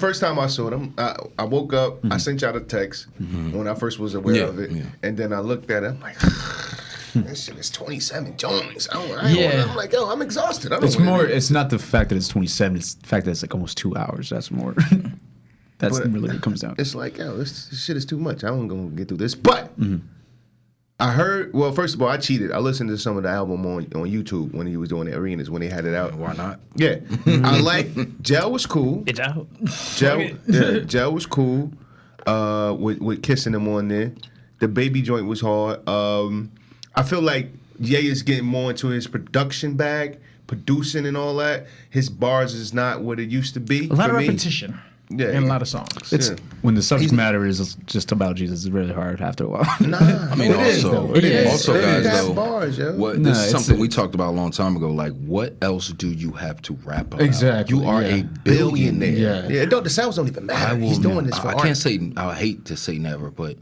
First time I saw them, I woke up. I sent y'all a text when I first was aware of it, and then I looked at it. I'm like, this shit is 27 Jones. I'm like, yo, I'm exhausted. It's more. It's not the fact that it's 27. It's the fact that it's like almost 2 hours. That's more. That's really what it comes down to. It's like, yo, this shit is too much. I'm gonna get through this. But I heard. Well, first of all, I cheated. I listened to some of the album on YouTube when he was doing the arenas when they had it out. Why not? Yeah, I like Gel was cool. It's out. Gel was cool. With kissing him on there. The baby joint was hard. I feel like Ye is getting more into his production bag, producing and all that. His bars is not what it used to be. A lot of repetition. Yeah, in a lot of songs. It's when the subject matter is just about Jesus. It's really hard after a while. Nah, I mean, it is. Also, guys, though, bars, yo. this is something we talked about a long time ago. Like, what else do you have to rap about? Exactly. You are a billionaire. Yeah. The sounds don't even matter. He's doing this for art. I can't say. I hate to say never, but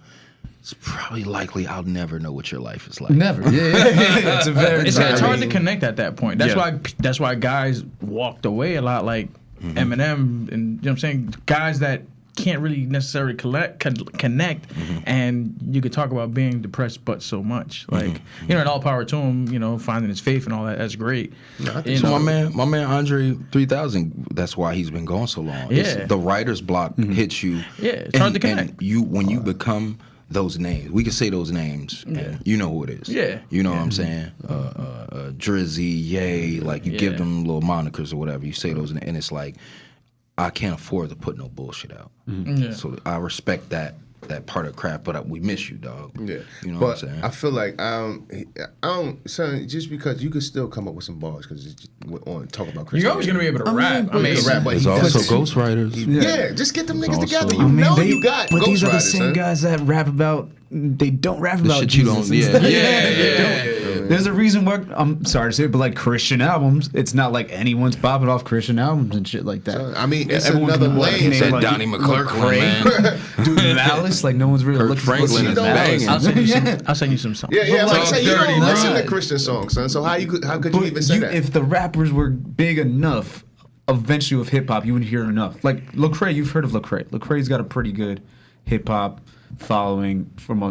it's probably likely I'll never know what your life is like. Never. Yeah. It's hard to connect at that point. That's why guys walked away a lot. Like. Eminem and you know what I'm saying, guys that can't really necessarily connect, and you could talk about being depressed, but so much like and all power to him, finding his faith and all that. That's great. My man Andre 3000. That's why he's been gone so long. Yeah, the writer's block hits you. Yeah, it's hard to connect. And when you become those names, we can say those names, and you know who it is. Yeah, you know what I'm saying. Drizzy, Ye, like you give them little monikers or whatever. You say those, and it's like I can't afford to put no bullshit out. So I respect that part of craft, but we miss you, dog. Yeah, you know but what I'm saying. I feel like I don't, son. Just because you could still come up with some bars because talk about Christianity. You're always gonna be able to rap. I mean, there's also ghostwriters. Yeah, just get them niggas together. You got. But these are the ghostwriters, same guys that rap about. They don't rap about shit Jesus. You don't. Yeah. There's a reason why. I'm sorry to say it, but like Christian albums, it's not like anyone's popping off Christian albums and shit like that. So, I mean, it's another lane. That like, Donnie McClurkin, man. Dude, Malice, like no one's really looking for Franklin is banging. I'll send you some songs. Yeah. Like say you don't listen to Christian songs, son. So how could you even say that? If the rappers were big enough, eventually with hip hop, you would hear enough. Like Lecrae, you've heard of Lecrae. Lecrae's got a pretty good hip hop following from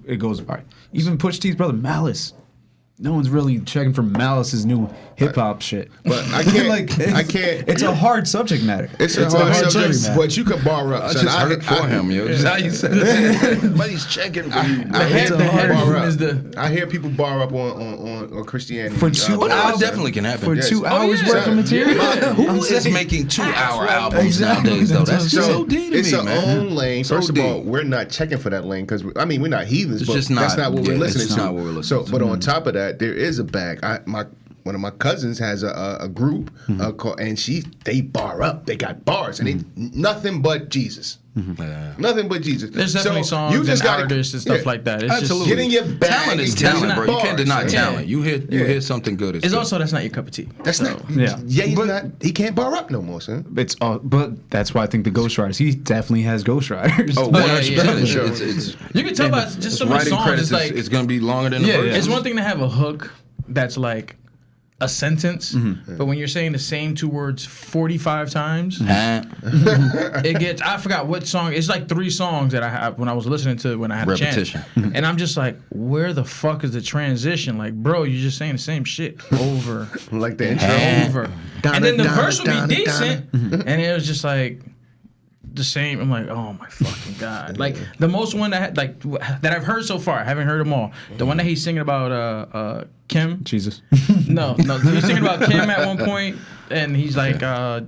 it goes by. Even Push T's brother Malice. No one's really checking for Malice's new hip hop shit. But I can't. I can't. It's a hard subject matter. It's a hard subject matter. But you can bar up. I just heard for him, yo. Just how you said that. Everybody's checking for you. I hear people bar up on Christianity for 2 hours. It definitely can happen. For 2 hours worth of material. Who is making 2-hour albums nowadays, though? That's just so deep to me, man. It's our own lane. First of all, deep. we're not checking for that lane because we're not heathens. It's but just not. That's not what we're listening to. It's not what we're listening to. But on top of that, there is a bag. One of my cousins has a group called, and they bar up. They got bars, and they nothing but Jesus. Nothing but Jesus. There's definitely songs and artists and stuff like that. It's absolutely. just get in your bag. Talent is talent, bro. You can't deny talent. You hear something good. It's also that's not your cup of tea. That's not. He can't bar up no more, son. But that's why I think the ghostwriters. He definitely has ghostwriters. Oh, 100%. You can tell by just some of the songs. It's going to be longer than the verse. It's one thing to have a hook that's like a sentence, but when you're saying the same 2 words 45 times, it gets. I forgot what song. It's like 3 songs that I have when I was listening to when I had repetition, a chance. And I'm just like, where the fuck is the transition? Like, bro, you're just saying the same shit over, like the intro over, and then the verse would be decent, and it was just like the same. I'm like, oh my fucking god! Like the most one that I've heard so far. I haven't heard them all. The one that he's singing about Kim. Jesus. No. He's singing about Kim at one point, and he's like,